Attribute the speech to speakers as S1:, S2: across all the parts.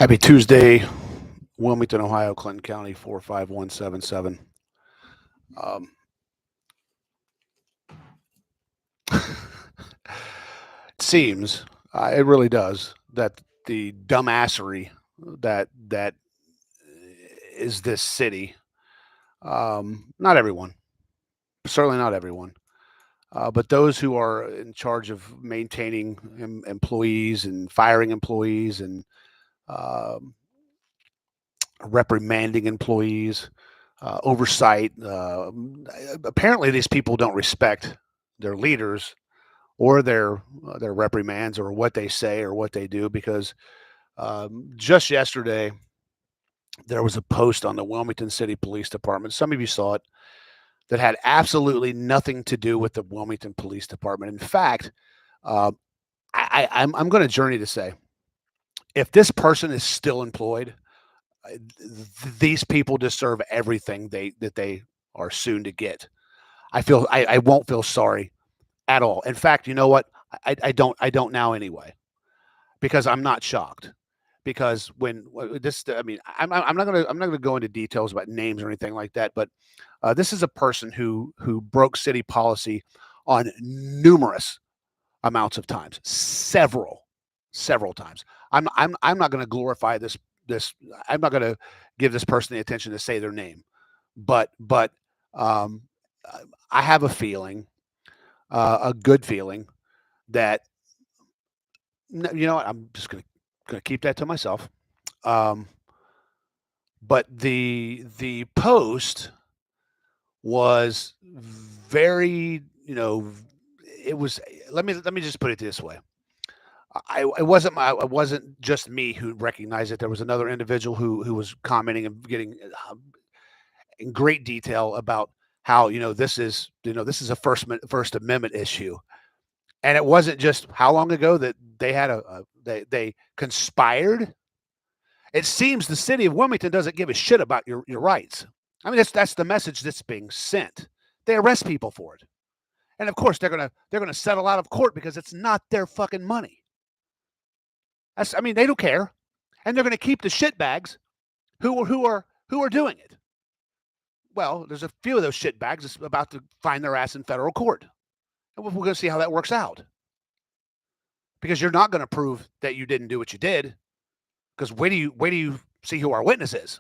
S1: Happy Tuesday, Wilmington, Ohio, Clinton County, 45177. Um, it seems, it really does, that the dumbassery that is this city, not everyone, certainly not everyone, but those who are in charge of maintaining employees and firing employees and um, reprimanding employees, oversight. Apparently, these people don't respect their leaders or their reprimands or what they say or what they do because just yesterday there was a post on the Wilmington City Police Department. Some of you saw it that had absolutely nothing to do with the Wilmington Police Department. In fact, uh, I'm going to journey to say if this person is still employed, these people deserve everything they are soon to get. I won't feel sorry at all. In fact, you know what? I don't now anyway because I'm not shocked. Because when this, I mean, I'm not gonna go into details about names or anything like that. But this is a person who broke city policy on numerous amounts of times, several times. I'm not going to glorify this. I'm not going to give this person the attention to say their name, but um, I have a feeling, a good feeling that you know what, I'm just gonna keep that to myself. Um, but the post was very, it was. Let me just put it this way. It wasn't just me who recognized it. There was another individual who was commenting and getting in great detail about how this is a First Amendment issue, and it wasn't just how long ago that they had they conspired. It seems the city of Wilmington doesn't give a shit about your rights. I mean, that's the message that's being sent. They arrest people for it, and of course they're gonna settle out of court because it's not their fucking money. I mean, they don't care, and they're gonna keep the shitbags who are doing it. Well, there's a few of those shitbags that's about to find their ass in federal court, and we're gonna see how that works out. Because you're not gonna prove that you didn't do what you did. Because wait do you see who our witness is?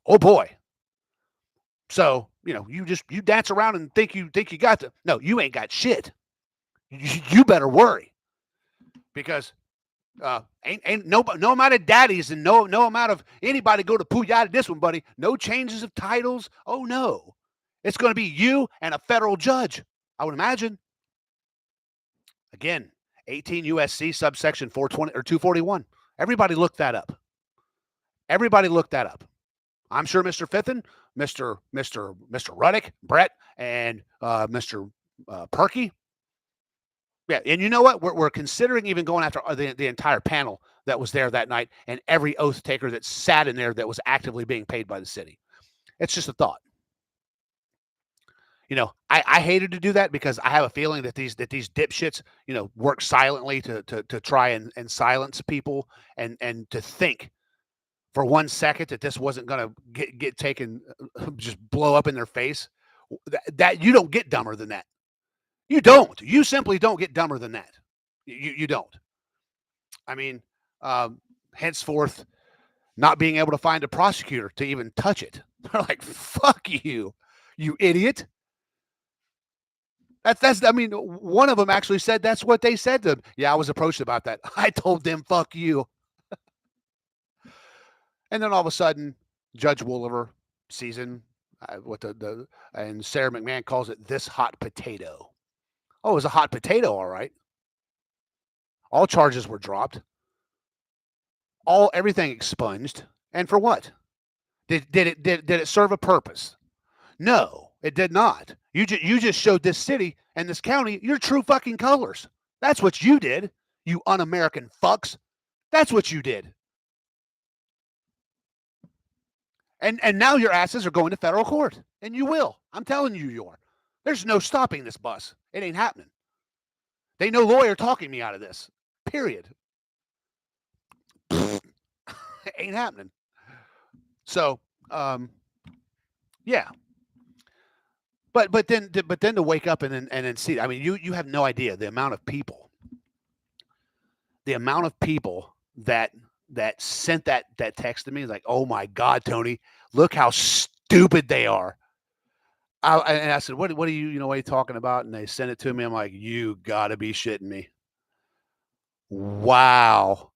S1: Oh boy. So, you dance around and think you got the no, you ain't got shit. You better worry because ain't no amount of daddies and no amount of anybody go to Pooyah this one, buddy. No changes of titles. Oh no, it's going to be you and a federal judge. I would imagine. Again, 18 USC subsection 420 or 241. Everybody look that up. Everybody look that up. I'm sure Mr. Fithen, Mr. Ruddick, Brett, and Mr. Perky. Yeah, and you know what? We're considering even going after the entire panel that was there that night and every oath taker that sat in there that was actively being paid by the city. It's just a thought. I hated to do that because I have a feeling that these dipshits, work silently to try and silence people and to think for 1 second that this wasn't going to get taken, just blow up in their face. That you don't get dumber than that. You don't. You simply don't get dumber than that. You don't. I mean, henceforth, not being able to find a prosecutor to even touch it. They're like, fuck you, you idiot. That's. I mean, one of them actually said that's what they said to him. Yeah, I was approached about that. I told them, fuck you. And then all of a sudden, Judge Wooliver season, what and Sarah McMahon calls it this hot potato. Oh, it was a hot potato, all right. All charges were dropped. Everything expunged. And for what? Did it serve a purpose? No, it did not. You just showed this city and this county your true fucking colors. That's what you did, you un-American fucks. That's what you did. And now your asses are going to federal court. And you will. I'm telling you are. There's no stopping this bus. It ain't happening. They no lawyer talking me out of this. Period. Ain't happening. So, yeah. But then to wake up and then see. I mean, you have no idea the amount of people that sent that text to me. Like, oh my God, Tony, look how stupid they are. And I said, what are what are you talking about? And they sent it to me. I'm like, you got to be shitting me. Wow.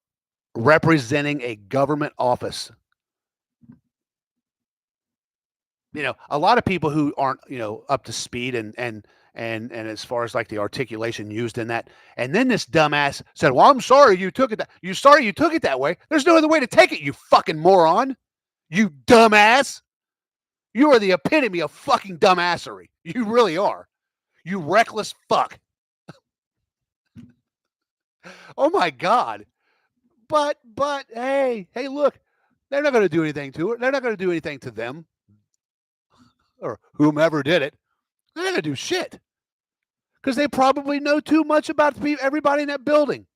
S1: Representing a government office. A lot of people who aren't, up to speed and as far as like the articulation used in that. And then this dumbass said, "Well, I'm sorry you took it you sorry you took it that way. There's no other way to take it, you fucking moron. You dumbass. You are the epitome of fucking dumbassery. You really are. You reckless fuck." Oh my God. But hey, look, they're not going to do anything to it. They're not going to do anything to them or whomever did it. They're not going to do shit because they probably know too much about everybody in that building.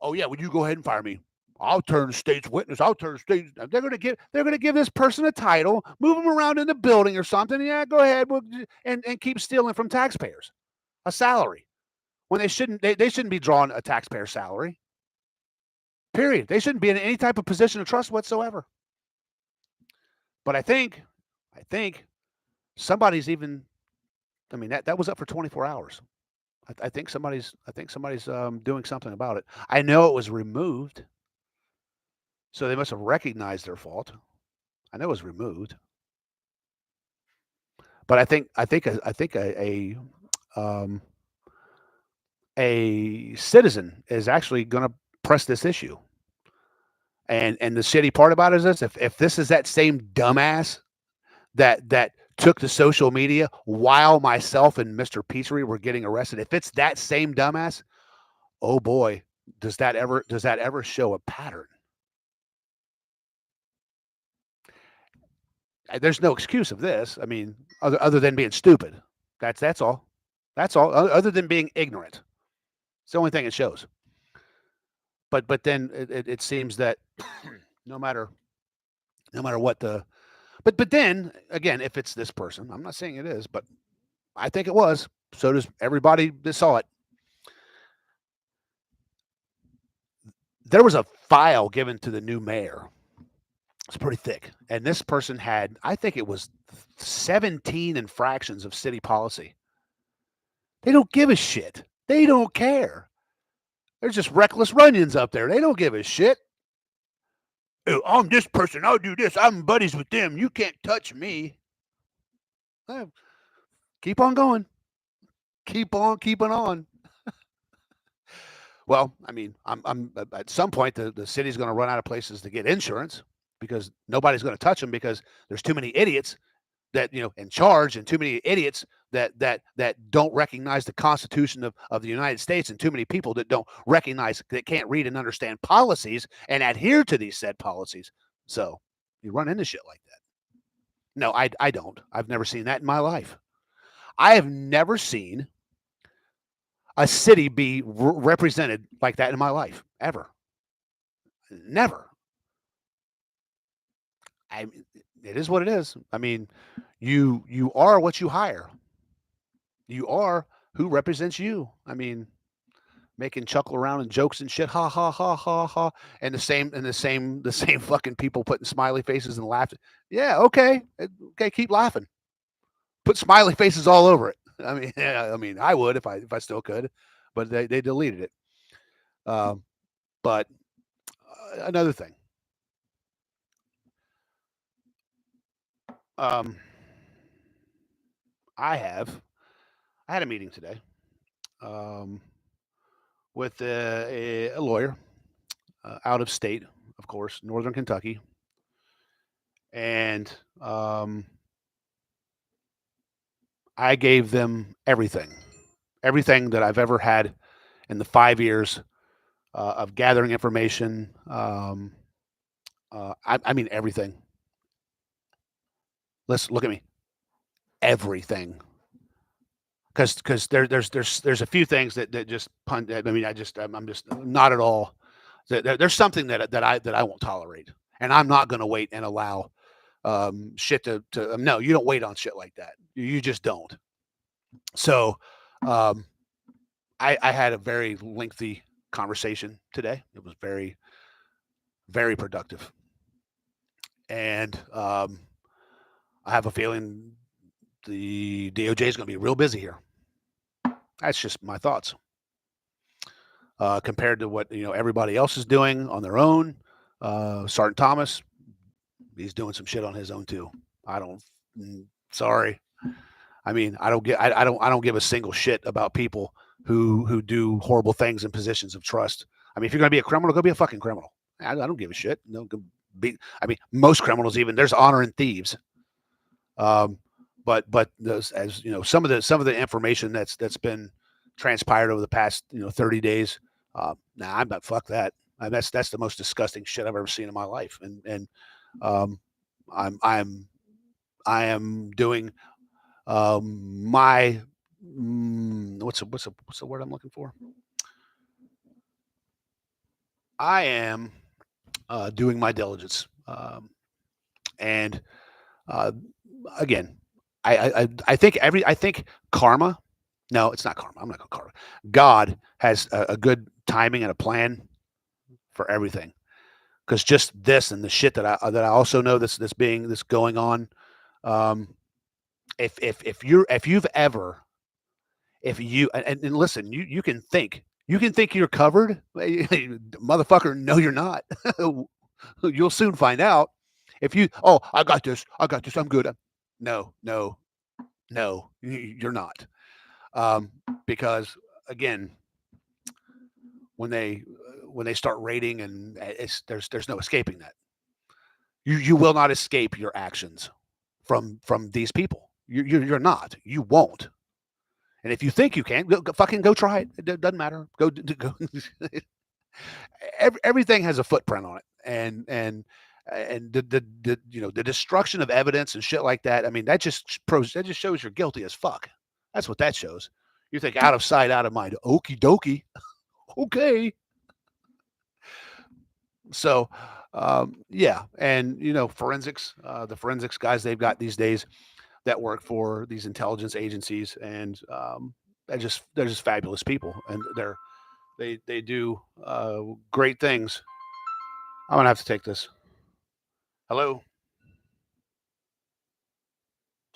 S1: Oh yeah, would you go ahead and fire me? I'll turn state's witness. I'll turn state. They're gonna give this person a title, move them around in the building or something. Yeah, go ahead, and keep stealing from taxpayers a salary when they shouldn't be drawing a taxpayer salary. Period. They shouldn't be in any type of position of trust whatsoever. But I think somebody's even. I mean that was up for 24 hours. I think somebody's doing something about it. I know it was removed, so they must have recognized their fault. I know it was removed, but um, a citizen is actually going to press this issue. And the shitty part about it is this: if this is that same dumbass that took to social media while myself and Mr. Petrie were getting arrested, if it's that same dumbass, oh boy, does that ever show a pattern? There's no excuse of this. I mean, other than being stupid. That's all. That's all. Other than being ignorant, it's the only thing it shows. But then it seems that no matter no matter what the but then again, if it's this person, I'm not saying it is, but I think it was. So does everybody that saw it. There was a file given to the new mayor. It's pretty thick, and this person had, I think it was 17 infractions of city policy. They don't give a shit. They don't care. They're just reckless runions up there. They don't give a shit. Oh, I'm this person. I'll do this. I'm buddies with them. You can't touch me. Keep on going. Keep on keeping on. Well, I mean, I'm at some point the city's going to run out of places to get insurance because nobody's going to touch them because there's too many idiots that in charge and too many idiots that don't recognize the Constitution of the United States and too many people that don't recognize that can't read and understand policies and adhere to these said policies. So you run into shit like that. No, I don't. I've never seen that in my life. I have never seen a city be represented like that in my life ever. Never. It is what it is. I mean, you are what you hire. You are who represents you. I mean, making chuckle around and jokes and shit, ha ha ha ha ha, and the same fucking people putting smiley faces and laughing. Yeah, okay, okay, keep laughing. Put smiley faces all over it. I mean, yeah, I mean, I would if I still could, but they deleted it. But another thing, um, I have I had a meeting today um, with a lawyer out of state, of course, Northern Kentucky, and I gave them everything that I've ever had in the 5 years of gathering information. I mean everything. Let's look at me. Everything, because there's a few things that just I mean I'm just not at all. There's something that I won't tolerate, and I'm not going to wait and allow shit to no, you don't wait on shit like that. You just don't. So um, I had a very lengthy conversation today. It was very, very productive. And I have a feeling the DOJ is going to be real busy here. That's just my thoughts. Compared to what everybody else is doing on their own, Sergeant Thomas, he's doing some shit on his own too. I don't. Sorry. I mean, I don't give a single shit about people who do horrible things in positions of trust. I mean, if you're going to be a criminal, go be a fucking criminal. I don't give a shit. No, I mean, most criminals, even there's honor in thieves. But those, as you know, some of the information that's been transpired over the past 30 days. I'm not, fuck that. That's the most disgusting shit I've ever seen in my life. And I am doing my what's the word I'm looking for? I am doing my diligence, and again, I think karma. No, it's not karma. I'm not going karma. God has a good timing and a plan for everything. Because just this and the shit that I also know this going on. If you've ever, if you and listen, you can think you're covered, motherfucker. No, you're not. You'll soon find out. If you, oh, I got this, I'm good. No, you're not. Because again, when they start raiding, and there's no escaping that. You will not escape your actions from these people. You're not. You won't. And if you think you can, fucking go try it. It doesn't matter. Go. Everything has a footprint on it, and the destruction of evidence and shit like that. I mean, that just shows you're guilty as fuck. That's what that shows. You think out of sight, out of mind. Okie dokie. Okay. So, yeah, and forensics, the forensics guys they've got these days that work for these intelligence agencies, and they're just fabulous people, and they do great things. I'm gonna have to take this. Hello.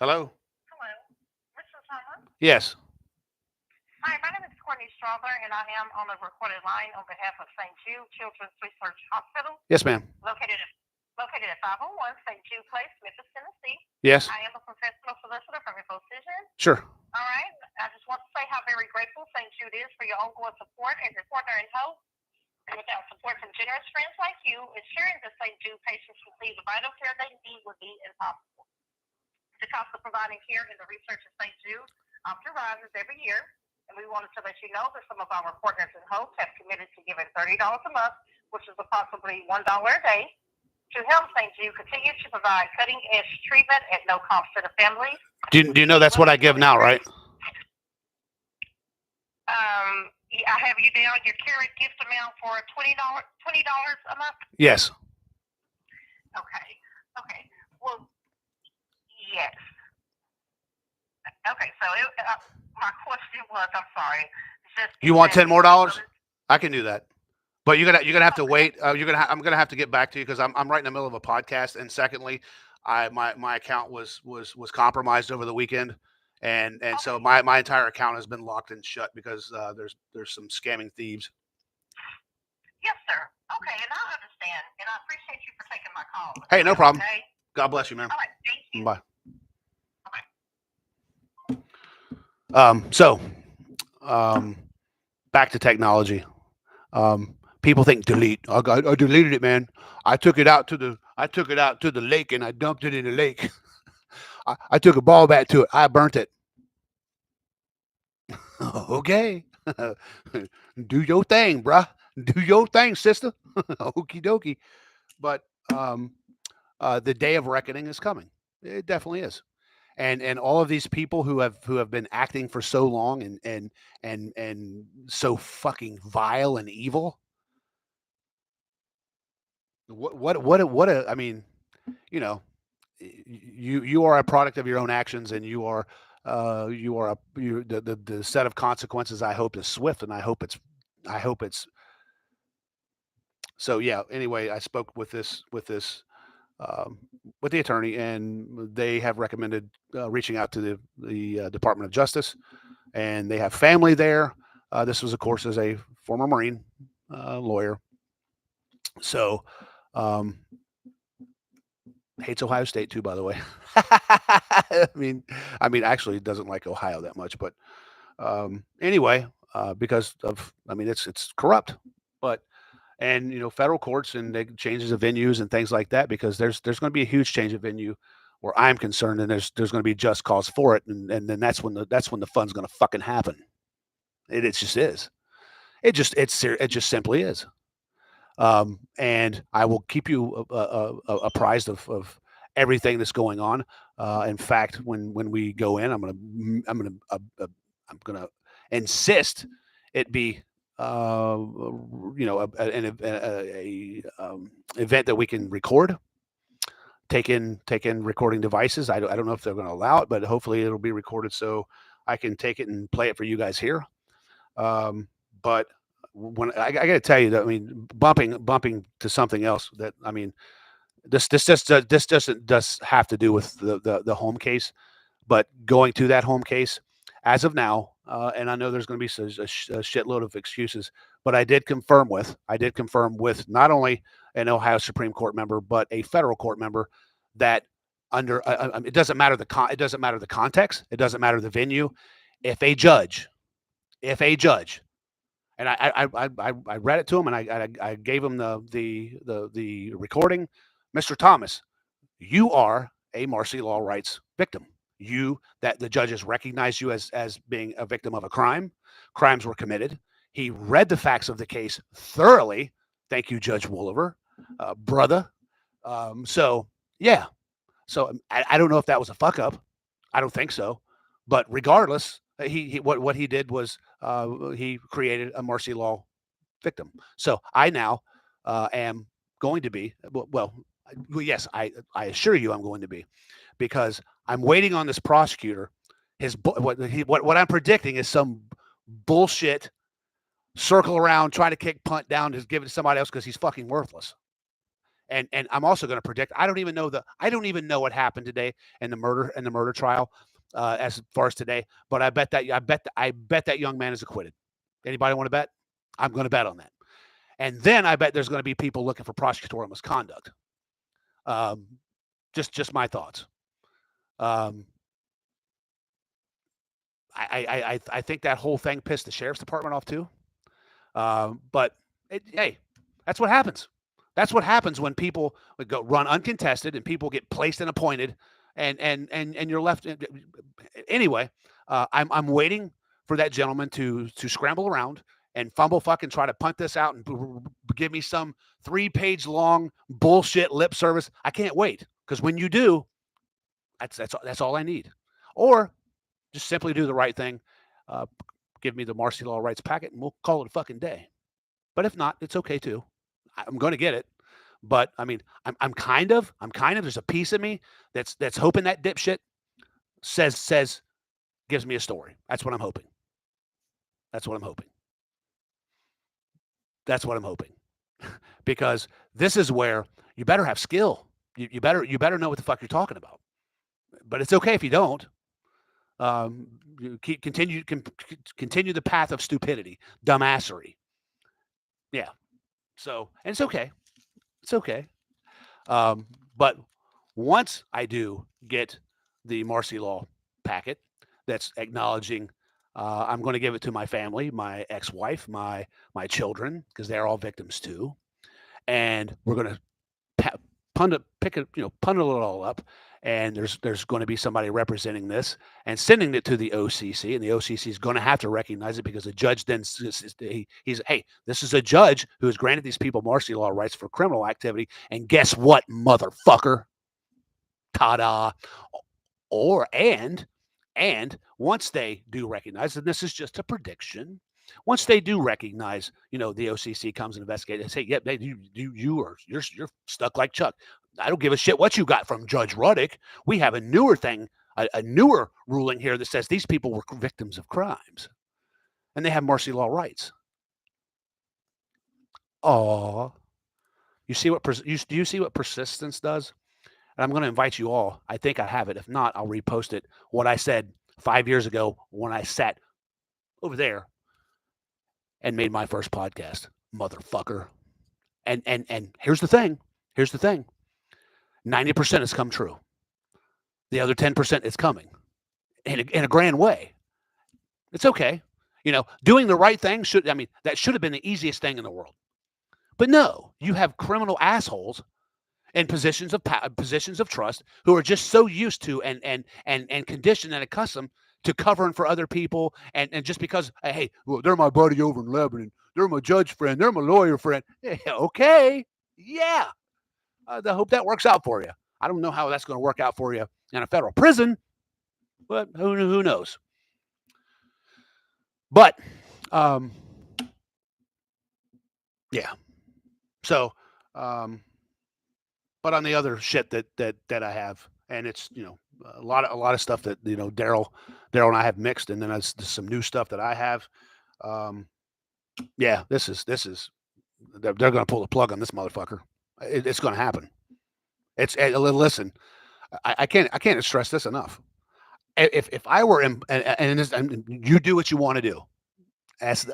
S1: Hello.
S2: Hello, this is Summer.
S1: Yes.
S2: Hi, my name is Courtney Strother, and I am on a recorded line on behalf of St. Jude Children's Research Hospital,
S1: Yes, ma'am.
S2: located at 501 St. Jude Place, Memphis, Tennessee.
S1: Yes.
S2: I am a professional solicitor from your position.
S1: Sure.
S2: All right. I just want to say how very grateful St. Jude is for your ongoing support as your partner in hope. And without support from generous friends like you, ensuring that St. Jude patients receive the vital care they need would be impossible. The cost of providing care in the research at St. Jude often rises every year, and we wanted to let you know that some of our partners in Hope have committed to giving $30 a month, which is approximately $1 a day, to help St. Jude continue to provide cutting-edge treatment at no cost to the families.
S1: Do you know that's what I give now, right?
S2: I have you down your current gift amount for $20 a month.
S1: Yes.
S2: Okay. Well, yes. Okay. So my question was, I'm sorry.
S1: You want $10 more? I can do that. But you're gonna have to wait. I'm gonna have to get back to you because I'm right in the middle of a podcast. And secondly, my account was compromised over the weekend, and okay. So my entire account has been locked and shut because there's some scamming thieves.
S2: Yes, sir. Okay, and I understand, and I appreciate you for taking my call.
S1: Hey, no problem. Okay? God bless you, man.
S2: All right, thank you.
S1: Bye.
S2: Okay.
S1: Back to technology. People think delete. I deleted it, man. I took it out to the lake and I dumped it in the lake. I took a ball bat to it. I burnt it. Okay. Do your thing, bruh. Do your thing, sister. Okie dokie. But the day of reckoning is coming. It definitely is. And all of these people who have been acting for so long and so fucking vile and evil. what a I mean, you know, you are a product of your own actions, and you are the set of consequences, I hope, is swift, and I hope it's so. Yeah, anyway, I spoke um, with the attorney, and they have recommended reaching out to the Department of Justice, and they have family there. This was, of course, as a former Marine lawyer, so um, hates Ohio State too, by the way. I mean, actually doesn't like Ohio that much, but anyway, because of, I mean, it's corrupt, but and federal courts, and they changes of venues and things like that, because there's going to be a huge change of venue where I'm concerned, and there's going to be just cause for it, and then that's when the fun's going to fucking happen. It just is. It just simply is. And I will keep you apprised of everything that's going on. In fact, when we go in, I'm gonna insist it be an event that we can record. Take in recording devices. I don't know if they're going to allow it, but hopefully it'll be recorded so I can take it and play it for you guys here. But when I got to tell you that, I mean, bumping to something else, that I mean, this doesn't just have to do with the home case, but going to that home case as of now, and I know there's going to be a shitload of excuses, but I did confirm with not only an Ohio Supreme Court member, but a federal court member, that under it doesn't matter it doesn't matter the context, it doesn't matter the venue. If a judge, if a judge and I read it to him, and I gave him the recording. Mr. Thomas, you are a Marcy Law rights victim. You that the judges recognize you as being a victim of a crime. Crimes were committed. He read the facts of the case thoroughly. Thank you, Judge Wooliver, brother. So yeah. So I don't know if that was a fuck up. I don't think so. But regardless, he what he did was he created a Marcy Law victim. So I now am going to be yes, I assure you I'm going to be, because I'm waiting on this prosecutor. What I'm predicting is some bullshit circle around, trying to kick punt down to give it to somebody else because he's fucking worthless. And I'm also going to predict. I don't even know what happened today in the murder trial, as far as today. But I bet that young man is acquitted. Anybody want to bet? I'm going to bet on that. And then I bet there's going to be people looking for prosecutorial misconduct. Um, just my thoughts. Um, I think that whole thing pissed the sheriff's department off too. But hey, that's what happens. That's what happens when people go run uncontested and people get placed and appointed, and you're left. Anyway, I'm waiting for that gentleman to scramble around and fumble fucking try to punt this out and give me some 3-page long bullshit lip service. I can't wait, because when you do, that's all I need. Or just simply do the right thing. Uh, Give me the Marcy Law rights packet, and we'll call it a fucking day. But if not, it's okay too. I'm going to get it. But I mean, I'm kind of. There's a piece of me that's hoping that dipshit says gives me a story. That's what I'm hoping. That's what I'm hoping. That's what I'm hoping. Because this is where you better have skill. You better know what the fuck you're talking about. But it's okay if you don't. Continue the path of stupidity, dumbassery. Yeah. So, and it's okay. It's okay. But once I do get the Marcy Law packet that's acknowledging, I'm going to give it to my family, my ex-wife, my children, because they're all victims too, and we're going to punt it all up, and there's going to be somebody representing this and sending it to the OCC, and the OCC is going to have to recognize it, because the judge then he's hey, this is a judge who has granted these people Marcy Law rights for criminal activity, and guess what, motherfucker? Ta-da! Or and once they do recognize, and this is just a prediction, once they do recognize, the OCC comes and investigates and say, yep, you're stuck like Chuck. I don't give a shit what you got from Judge Ruddick. We have a newer thing, a newer ruling here that says these people were victims of crimes and they have mercy law rights. Oh, you see what do you see what persistence does? And I'm going to invite you all. I think I have it. If not, I'll repost it. What I said 5 years ago when I sat over there and made my first podcast, motherfucker. And here's the thing. Here's the thing. 90% has come true. The other 10% is coming in a grand way. It's okay. Doing the right thing that should have been the easiest thing in the world. But no, you have criminal assholes in positions of trust who are just so used to and conditioned and accustomed to covering for other people, and just because, hey, well, they're my buddy over in Lebanon, they're my judge friend, they're my lawyer friend. Yeah, okay, yeah. I hope that works out for you. I don't know how that's going to work out for you in a federal prison, but who knows? But yeah. So, but on the other shit that I have, and it's a lot of stuff that Daryl and I have mixed, and then there's some new stuff that I have. Yeah, this is they're going to pull the plug on this motherfucker. It's going to happen. Listen, I can't stress this enough. If I were in, and you do what you want to do, as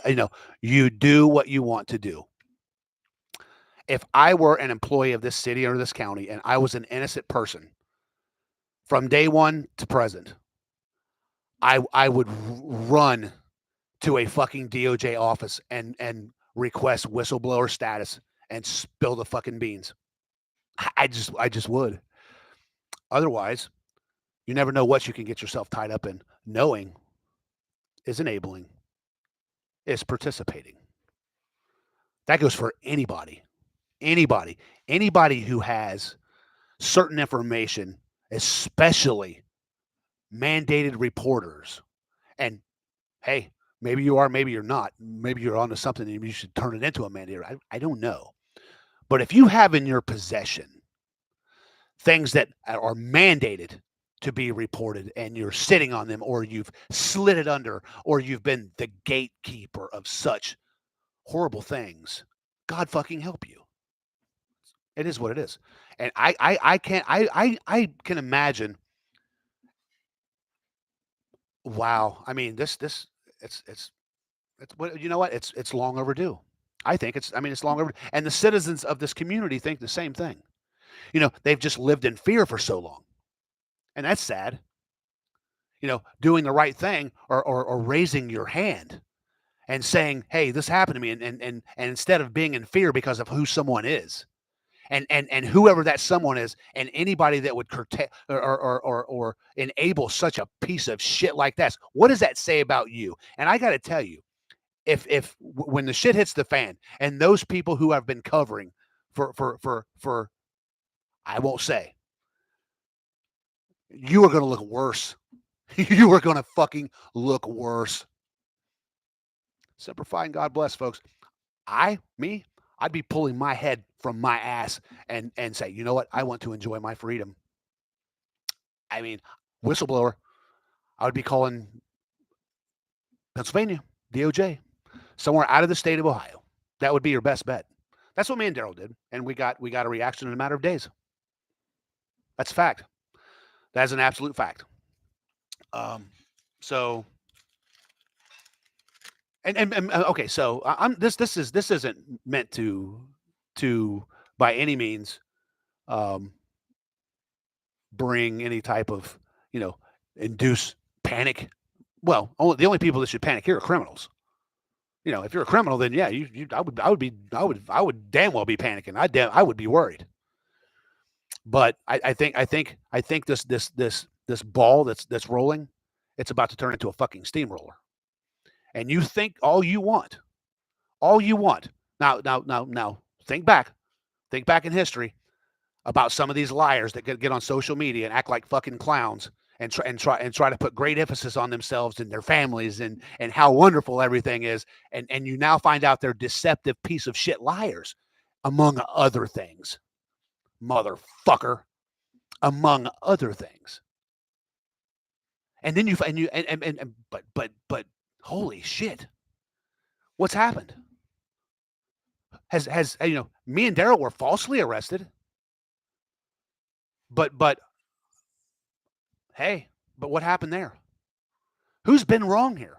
S1: you do what you want to do. If I were an employee of this city or this county and I was an innocent person from day one to present, I would run to a fucking DOJ office and request whistleblower status and spill the fucking beans. I just would. Otherwise, you never know what you can get yourself tied up in. Knowing is enabling, is participating. That goes for anybody who has certain information, especially mandated reporters. And hey, maybe you are, maybe you're not. Maybe you're onto something and you should turn it into a mandate. I don't know. But if you have in your possession things that are mandated to be reported and you're sitting on them, or you've slid it under, or you've been the gatekeeper of such horrible things, God fucking help you. It is what it is. And I can imagine. Wow. I mean, it's what, you know what? It's long overdue. I think it's long overdue. And the citizens of this community think the same thing. They've just lived in fear for so long. And that's sad. Doing the right thing, or raising your hand and saying, hey, this happened to me. And instead of being in fear because of who someone is, and whoever that someone is, and anybody that would curtail or enable such a piece of shit like that, what does that say about you? And I got to tell you, if when the shit hits the fan, and those people who have been covering for I won't say, you are going to look worse. You are going to fucking look worse. Simplify and God bless, folks. I'd be pulling my head from my ass and say, you know what? I want to enjoy my freedom. I mean, whistleblower, I would be calling Pennsylvania, DOJ, somewhere out of the state of Ohio. That would be your best bet. That's what me and Daryl did, and we got a reaction in a matter of days. That's a fact. That is an absolute fact. So, and okay, so this isn't meant to by any means bring any type of induce panic. Well, the only people that should panic here are criminals. If you're a criminal, then yeah, I would damn well be panicking. I would be worried. But I think this ball that's rolling, it's about to turn into a fucking steamroller. And you think all you want. Now, think back in history about some of these liars that get on social media and act like fucking clowns and try to put great emphasis on themselves and their families and how wonderful everything is, and you now find out they're deceptive piece of shit liars, among other things, motherfucker, among other things. And then but holy shit, what's happened? Has me and Daryl were falsely arrested, but hey, but what happened there? Who's been wrong here?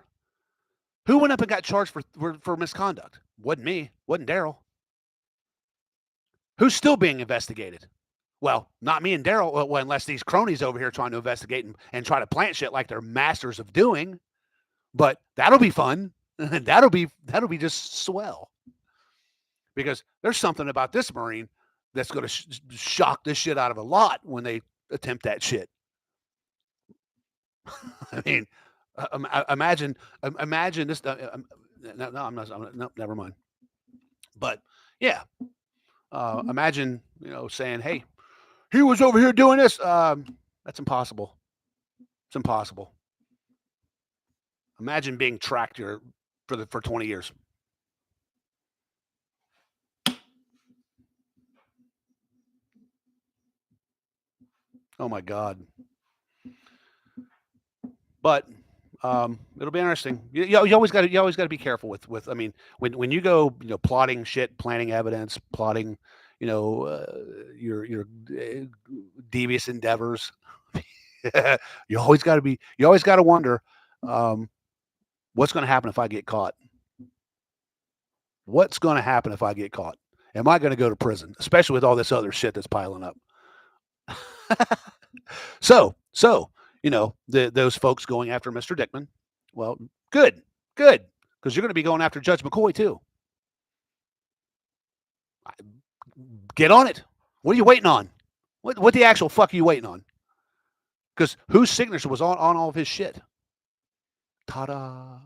S1: Who went up and got charged for misconduct? Wasn't me. Wasn't Daryl. Who's still being investigated? Well, not me and Daryl, well, unless these cronies over here trying to investigate and try to plant shit like they're masters of doing. But that'll be fun. that'll be just swell. Because there's something about this Marine that's going to shock this shit out of a lot when they attempt that shit. I mean, imagine this. No, I'm not. No, never mind. But yeah, imagine saying, "Hey, he was over here doing this." That's impossible. It's impossible. Imagine being tracked here for 20 years. Oh my God. But it'll be interesting. You always got to be careful with. I mean, when you go plotting shit, planning evidence, plotting your devious endeavors. you always got to wonder what's going to happen if I get caught. What's going to happen if I get caught? Am I going to go to prison, especially with all this other shit that's piling up? So those folks going after Mr. Dickman, well, good, because you're going to be going after Judge McCoy too. Get on it. What are you waiting on? What the actual fuck are you waiting on? Because whose signature was on all of his shit? Ta-da.